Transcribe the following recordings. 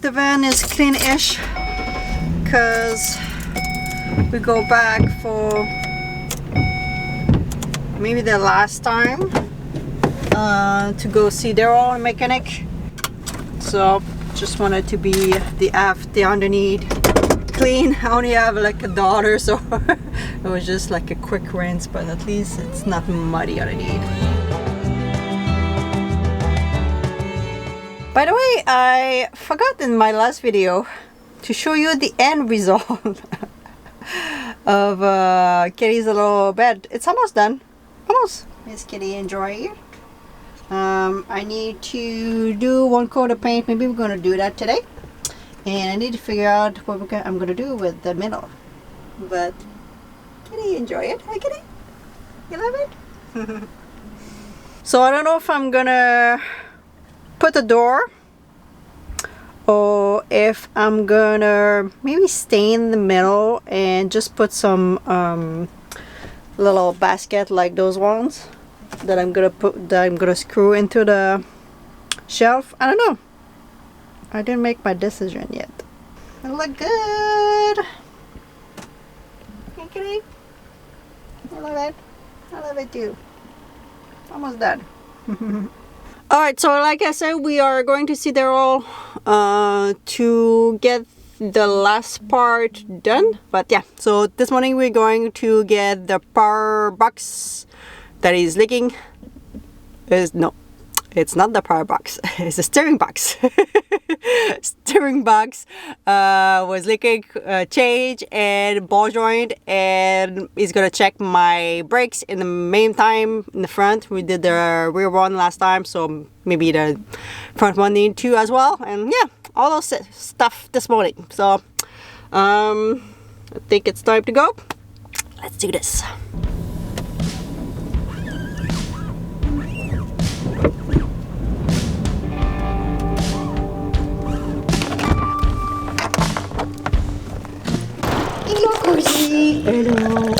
the van is clean-ish because we go back for maybe the last time to go see their own mechanic. So just wanted to be the underneath clean. I only have like a daughter, so it was just like a quick rinse, but at least it's not muddy underneath. By the way, I forgot in my last video to show you the end result of Kitty's little bed. It's almost done. Almost. Miss Kitty, enjoy it. I need to do one coat of paint. Maybe we're going to do that today. And I need to figure out what I'm going to do with the middle. But Kitty, enjoy it. Hi, Kitty. You love it? So I don't know if I'm going to put a door or if I'm going to maybe stay in the middle and just put some little basket like those ones that I'm gonna screw into the shelf. I don't know. I didn't make my decision yet. It look good. Hey, Kitty. I love it. I love it too. Almost done. Alright, so like I said, we are going to see they're all to get the last part done. But yeah, so this morning we're going to get the power box that is leaking. No, it's not the power box. It's the steering box. Steering box was leaking, change and ball joint, and he's gonna check my brakes in the meantime in the front. We did the rear one last time, so maybe the front one need to as well. And yeah, all those stuff this morning. So I think it's time to go. Let's do this. Hello, Cozy. Hello.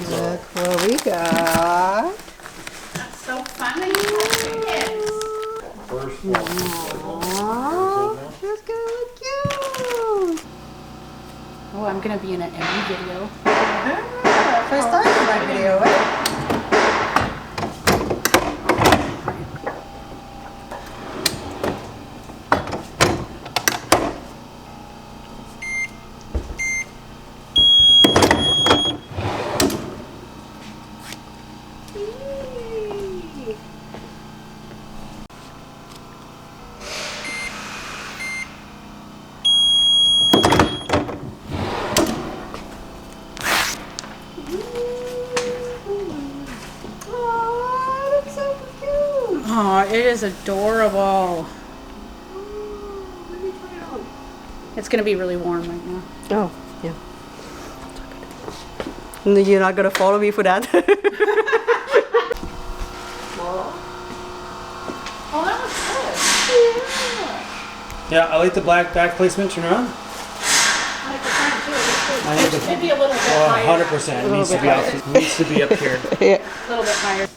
Look what we got. That's so fun and kids. First one. That's gonna look cute. Oh, I'm gonna be in an every video. First time in my video, right? Oh, it is adorable. Let me try it on. It's gonna be really warm right now. Oh, yeah. You're not gonna follow me for that? Oh, that looks good. Yeah, I like the black back placement. Turn around. I like the front too. I It need looks the good. Maybe a little bit higher. 100%. It needs to be up. Needs to be up here. Yeah. A little bit higher.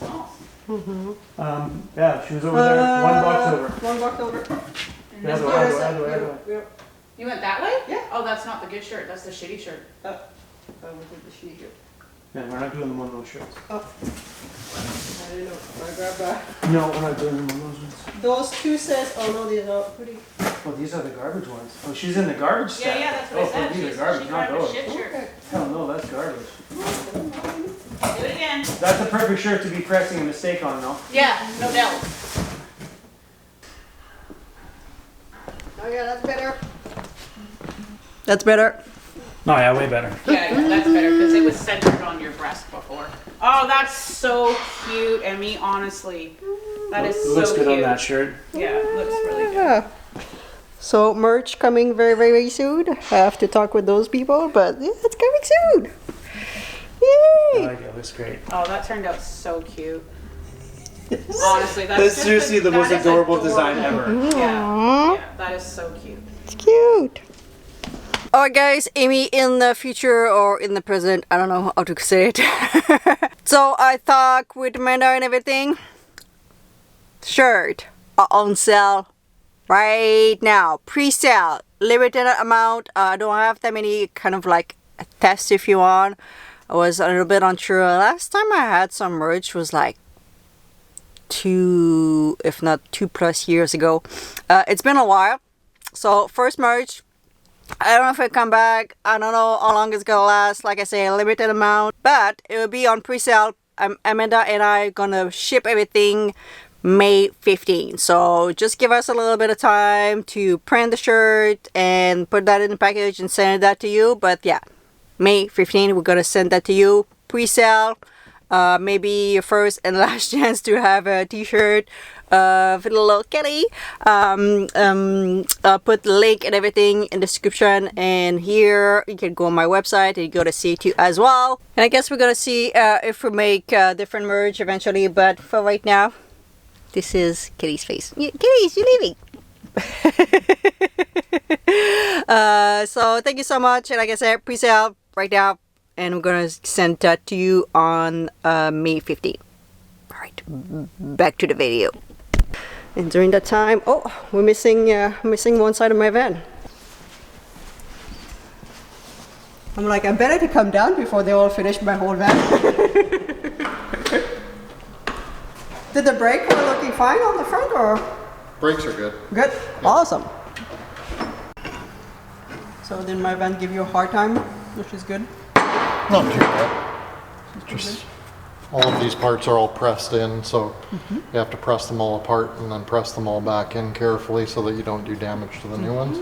Yeah, she was over there. One box over. One box over. The other way, other way, other way. You went that way? Yeah. Oh, that's not the good shirt. That's the shitty shirt. I will take the sheet here. Yeah, we're not doing the one of those shirts. Oh. I didn't know. I grabbed that. No, we're not doing the one of those ones. Those two says, oh no, these are pretty. Oh, these are the garbage ones. Oh, she's in the garbage Yeah, set. yeah, that's what I said. These She's- are garbage, she not grabbed a those. shit shirt. Okay. Hell no, that's garbage. Do it again. That's the perfect shirt to be pressing a mistake on, though. Yeah, no doubt. Oh yeah, that's better. That's better. Oh yeah, way better. Yeah, yeah, that's better because it was centered on your breast before. Oh, that's so cute, Emmy. Honestly, that is It so looks good cute. on that shirt. Yeah, it looks really good. Yeah. So merch coming very, very soon. I have to talk with those people, but yeah, it's coming soon. I Yay! like it. It looks great. Oh, that turned out so cute. Honestly, That's seriously the most that is adorable design ever. Yeah, that is so cute. It's cute. Alright guys, Amy in the future or in the present, I don't know how to say it. So I thought with Amanda and everything, shirt are on sale right now, pre-sale, limited amount. I don't have that many, kind of like a test if you want. I was a little bit unsure. Last time I had some merch was like 2, if not 2+ years ago. It's been a while. So first merch, I don't know if it'll come back. I don't know how long it's gonna last. Like I say, a limited amount, but it will be on pre-sale. Amanda and I are gonna ship everything May 15. So just give us a little bit of time to print the shirt and put that in the package and send that to you. But yeah, May 15, we're gonna send that to you pre-sale. Maybe your first and last chance to have a t-shirt with a little kitty. I'll put the link and everything in the description, and here you can go on my website and go to see it too as well. And I guess we're gonna see if we make different merch eventually, but for right now, this is Kitty's face. Kitty's, you're leaving. So thank you so much, and like I said, pre-sale right now, and I'm gonna send that to you on May 15th. Alright, back to the video. And during that time, oh, we're missing one side of my van. I'm like, I better to come down before they all finish my whole van. Did the brake were looking fine on the front, or? Brakes are good. Good, awesome. So did my van give you a hard time, which is good? Not too bad. Just all of these parts are all pressed in, so you have to press them all apart and then press them all back in carefully so that you don't do damage to the new ones.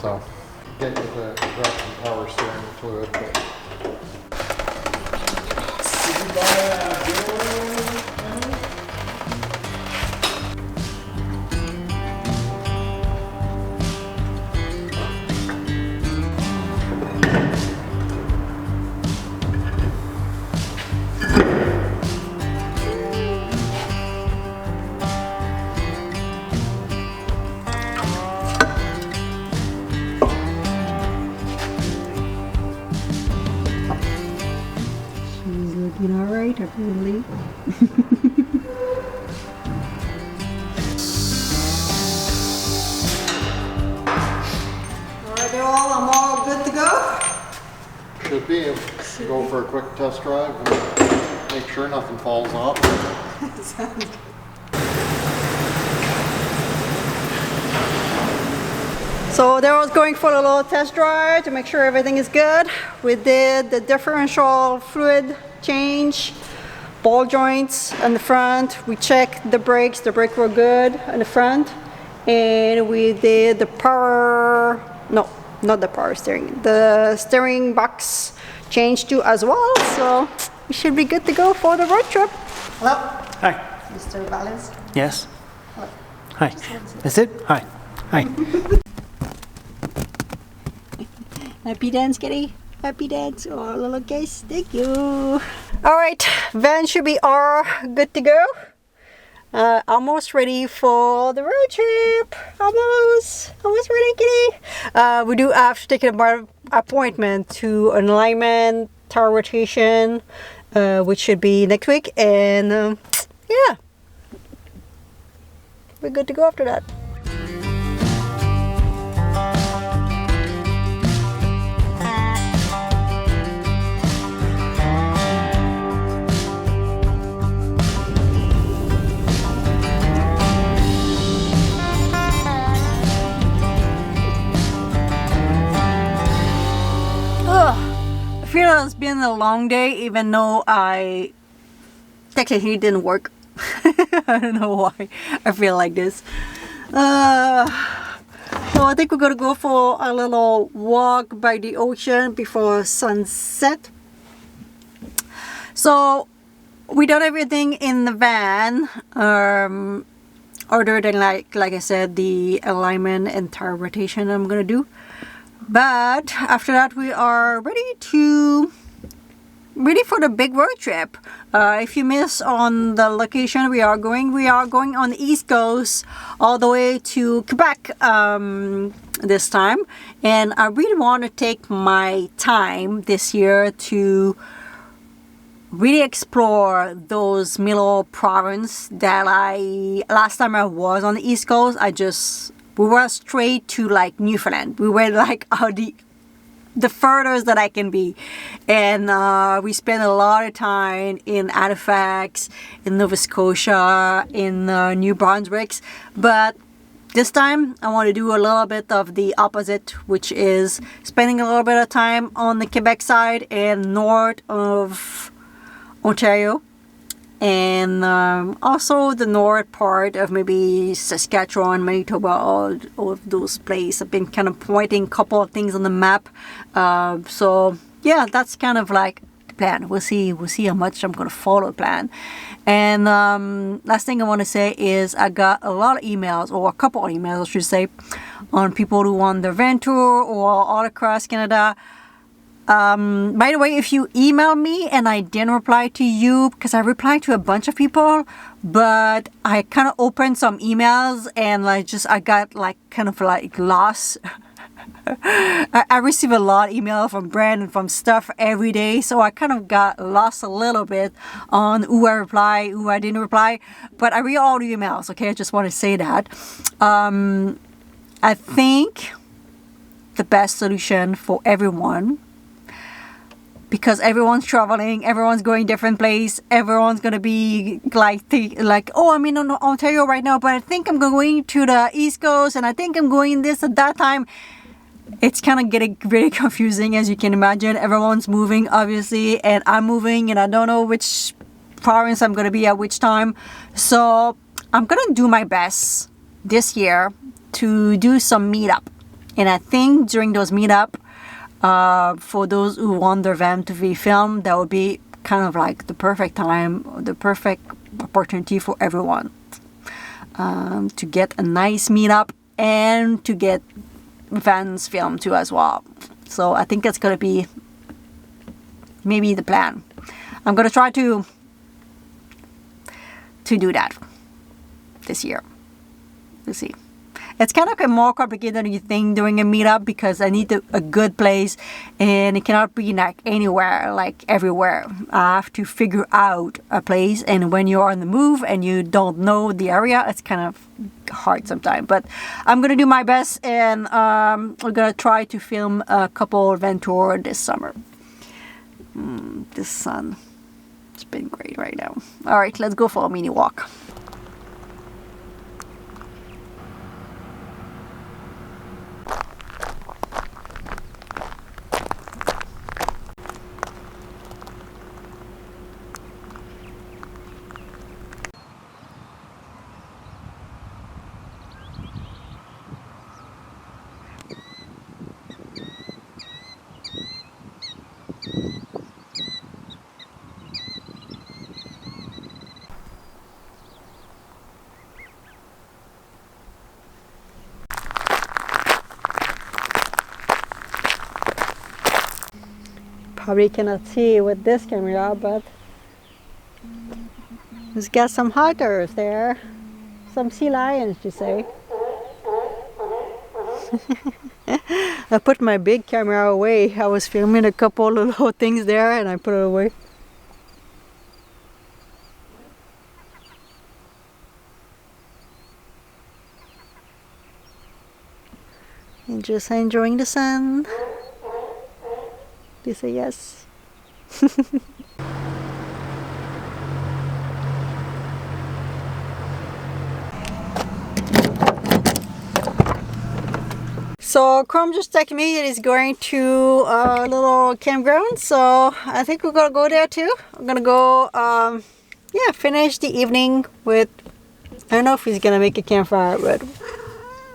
So get you the direct and power steering fluid. But Looking alright, I believe. Alright, they're I'm all good to go. should be. Go for a quick test drive and make sure nothing falls off. So there I was going for a little test drive to make sure everything is good. We did the differential fluid change, ball joints on the front. We checked the brakes were good on the front. And we did the power, no, not the power steering, the steering box change too as well. So we should be good to go for the road trip. Hello, Hi. Mr. Valens. Yes. Hello. Hi. That's it? Hi. Hi. Happy dance, Kitty. Happy dance. Oh, little guys. Thank you. All right, van should be all good to go. Almost ready for the road trip. Almost ready, Kitty. We do have to take an appointment to an alignment, tire rotation, which should be next week. And yeah, we're good to go after that. I feel it's been a long day, even though I technically didn't work. I don't know why I feel like this. So I think we're gonna go for a little walk by the ocean before sunset. So we done everything in the van, other than like I said, the alignment and tire rotation I'm gonna do. But after that, we are ready to ready for the big road trip. If you miss on the location we are going on the East Coast all the way to Quebec this time. And I really want to take my time this year to really explore those middle province that last time I was on the East Coast, we were straight to like Newfoundland. We were like the furthest that I can be. And we spent a lot of time in Halifax, in Nova Scotia, in New Brunswick. But this time I want to do a little bit of the opposite, which is spending a little bit of time on the Quebec side and north of Ontario. And also the north part of maybe Saskatchewan, Manitoba, all of those places. I've been kind of pointing a couple of things on the map. So yeah, that's kind of like the plan. We'll see how much I'm going to follow the plan. And last thing I want to say is I got a lot of emails, or a couple of emails I should say, on people who want their van tour or all across Canada. By the way, if you email me and I didn't reply to you, because I replied to a bunch of people, but I kind of opened some emails and I got like kind of like lost. I receive a lot of email from Brand and from stuff every day, so I kind of got lost a little bit on who I reply, who I didn't reply. But I read all the emails, okay? I just want to say that. I think the best solution for everyone, because everyone's traveling, everyone's going different place, everyone's gonna be like, oh, I'm in Ontario right now, but I think I'm going to the East Coast, and I think I'm going this at that time. It's kind of getting very confusing, as you can imagine. Everyone's moving, obviously, and I'm moving, and I don't know which province I'm gonna be at which time. So I'm gonna do my best this year to do some meetup, and I think during those meetup, for those who want their van to be filmed, that would be kind of like the perfect time, the perfect opportunity for everyone to get a nice meetup and to get vans filmed too as well. So I think that's going to be maybe the plan. I'm going to try to do that this year. We'll see. It's kind of more complicated than you think doing a meetup, because I need a good place, and it cannot be like anywhere, like everywhere. I have to figure out a place, and when you're on the move and you don't know the area, it's kind of hard sometimes. But I'm gonna do my best, and I'm gonna try to film a couple van tour this summer. This sun, it's been great right now. All right, let's go for a mini walk. Probably cannot see with this camera, but it's got some otters there, some sea lions, you say. I put my big camera away. I was filming a couple little things there, and I put it away. And just enjoying the sun. You say yes. So Chrome just texted me that he's going to a little campground, so I think we're gonna go there too. I'm gonna go finish the evening with, I don't know if he's gonna make a campfire, but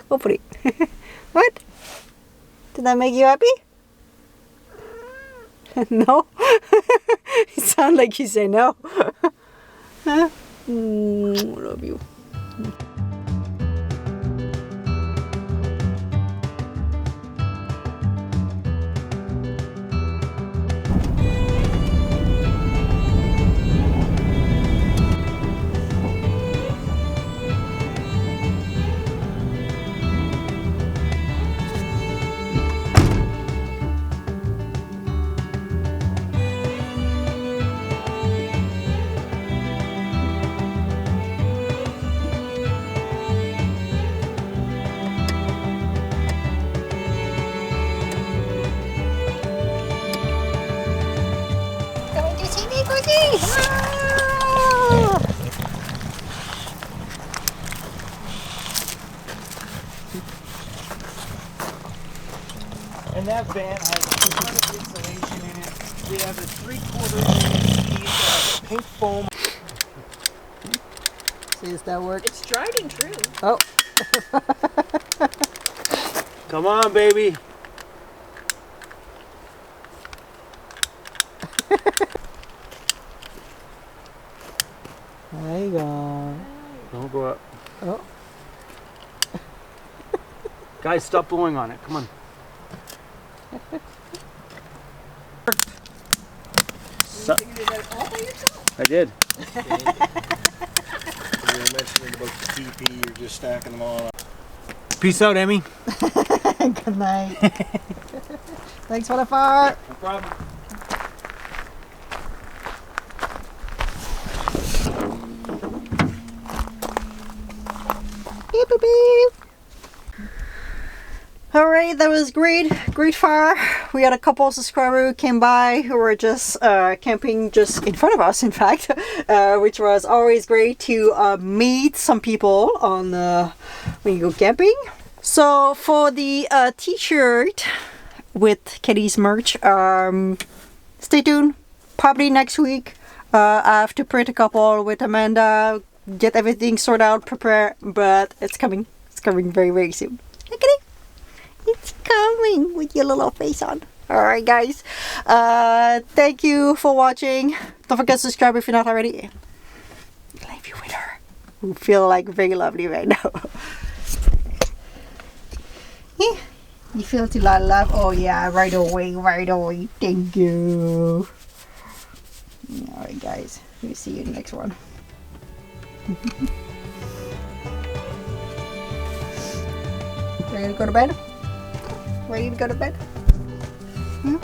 hopefully. What? Did that make you happy? No? It sounds like you say no. Huh? I love you. And that van has a ton of insulation in it. We have a 3/4 piece of pink foam. See, does that work? It's tried and true. Oh. Come on, baby. There you go. Don't go up. Oh. Guys, stop blowing on it. Come on. So, You did that all by yourself. I did. You were mentioning about the TP, you're just stacking them all up. Peace out, Emmy. Good night. Thanks for the fart. No problem. Beep, beep, beep. Alright, that was great. Great fire. We had a couple of subscribers who came by who were just camping just in front of us, in fact, which was always great to meet some people on when you go camping. So for the t-shirt with Katie's merch, stay tuned. Probably next week. I have to print a couple with Amanda, get everything sorted out, prepare, but it's coming. It's coming very, very soon. Look at it. It's coming with your little face on. Alright guys. Thank you for watching. Don't forget to subscribe if you're not already. Leave you with her. Who feel like very lovely right now. Yeah. You feel to lot of love? Oh yeah, right away, right away. Thank you. Alright guys. We'll see you in the next one. Ready to go to bed? Ready to go to bed? Hmm?